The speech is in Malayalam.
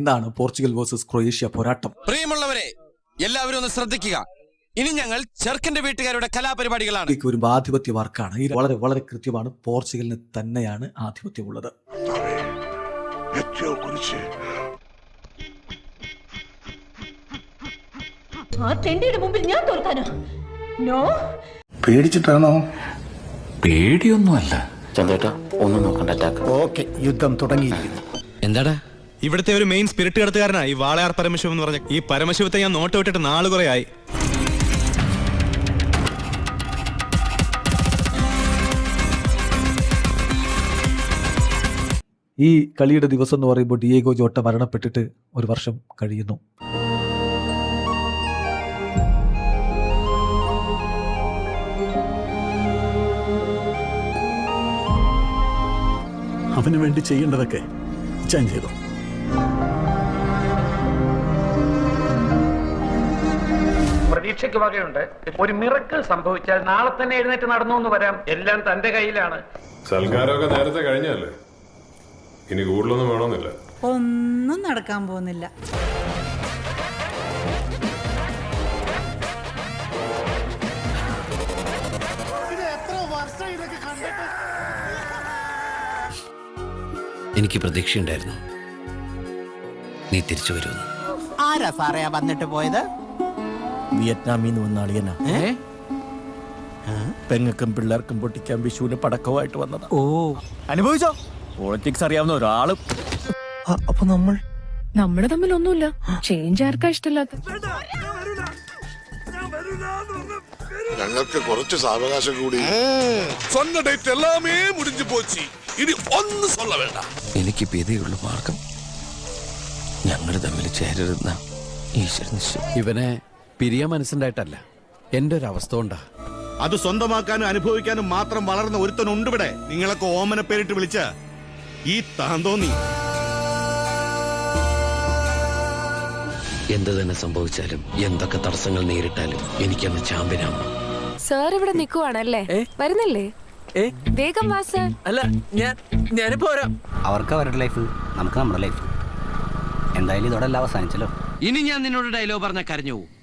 എന്താണ് പോർച്ചുഗൽ വേഴ്സസ് ക്രൊയേഷ്യ പോരാട്ടം? പ്രിയമുള്ളവരെ, എല്ലാവരും ഒന്ന് ശ്രദ്ധിക്കുക. ഇനി ഞങ്ങൾ ചെറുക്കന്റെ വീട്ടുകാരുടെ കലാപരിപാടികളാണ്. ഒരു ആധിപത്യ വാർക്കാണ്. വളരെ വളരെ കൃത്യമാണ്. പോർച്ചുഗലിന് തന്നെയാണ് ആധിപത്യമുള്ളത്. പേടിച്ചിട്ടാണോ? പേടിയൊന്നുമല്ല ചന്ദ്രേട്ടാ, ഒന്നും നോക്കണ്ട. ഓക്കെ, യുദ്ധം തുടങ്ങിയിരിക്കുന്നു. എന്താടാ? ഇവിടുത്തെ ഒരു മെയിൻ സ്പിരിറ്റ് കടത്തുകാരനാ ഈ വാളയാർ പരമശിവം എന്ന് പറഞ്ഞ. ഈ പരമശിവത്തെ ഞാൻ നോട്ട് വിട്ടിട്ട് നാള് കുറെ ആയി. ഈ കളിയുടെ ദിവസം എന്ന് പറയുമ്പോൾ ഡിയേഗോ ജോട്ട മരണപ്പെട്ടിട്ട് ഒരു വർഷം കഴിയുന്നു. അവന് വേണ്ടി ചെയ്യേണ്ടതൊക്കെ ഞാൻ ചെയ്തു. പ്രതീക്ഷയ്ക്ക് വകയുണ്ട്. ഒരു മിറക്കിൾ സംഭവിച്ചാൽ നാളെ തന്നെ എഴുന്നേറ്റ് നടന്നു എന്ന് വരാം. എല്ലാം തന്റെ കയ്യിലാണ്. സൽക്കാരമൊക്കെ നേരത്തെ കഴിഞ്ഞല്ലേ, ഇനി കൂടുതലൊന്നും വേണമെന്നില്ല. ഒന്നും നടക്കാൻ പോകുന്നില്ല. എനിക്ക് പ്രതീക്ഷയുണ്ടായിരുന്നു നീ തിരിച്ചു വരുമെന്ന്. ആരാ സാറേ വന്നിട്ട് പോയത്? വിയറ്റ്നാമിന്ന് വന്ന അളിയനാ. പെങ്ങൾക്കും പിള്ളേർക്കും പൊട്ടിക്കാൻ വിഷുവിന് പടക്കമായിട്ട് വന്നതാ. ഓ, അനുഭവിച്ചോ? പോളിറ്റിക്സ് അറിയാവുന്ന ഒരാളും. അപ്പൊ നമ്മള് തമ്മിലൊന്നുമില്ല. ചേഞ്ച് ആർക്കാ ഇഷ്ടമില്ലാത്ത? ഞങ്ങൾക്ക് കുറച്ച് സാവകാശം കൂടി. சொன்ன டேட் எல்லாமே முடிஞ்சு போச்சு. ഇനി ഒന്നും சொல்ல വേണ്ട. എനിക്ക് ഇതേയുള്ള മാർഗം ഞങ്ങൾ തമ്മിൽ ചേരരുന്ന ഈശ്വരൻ. ഇവനെ പിരിയ മനസ്സുണ്ടായിട്ടല്ല, എന്റെ ഒരു അവസ്ഥ കൊണ്ടാ. അത് സ്വന്തമാക്കാനും അനുഭവിക്കാനും മാത്രം വളർന്ന ഒരുത്തനുണ്ട് ഇവിടെ. നിങ്ങളൊക്കെ ഓമന പേരിട്ട് വിളിച്ച ഈ താന്തോന്നി. എന്ത് തന്നെ സംഭവിച്ചാലും എന്തൊക്കെ തടസ്സങ്ങൾ നേരിട്ടാലും എനിക്കന്ന് ചാമ്പ്യനാവണം. സാർ ഇവിടെ നിൽക്കുവാണല്ലേ? വരുന്നില്ലേ? വേഗം വാ സാർ. അല്ല, ഞാനിപ്പോ വരാം. അവർക്ക് അവരുടെ ലൈഫ്, നമുക്ക് നമ്മുടെ ലൈഫ്. എന്തായാലും ഇതോടെ എല്ലാം അവസാനിച്ചല്ലോ. ഇനി ഞാൻ നിന്നോട് ഡയലോഗ് പറഞ്ഞ കരഞ്ഞു പോകും.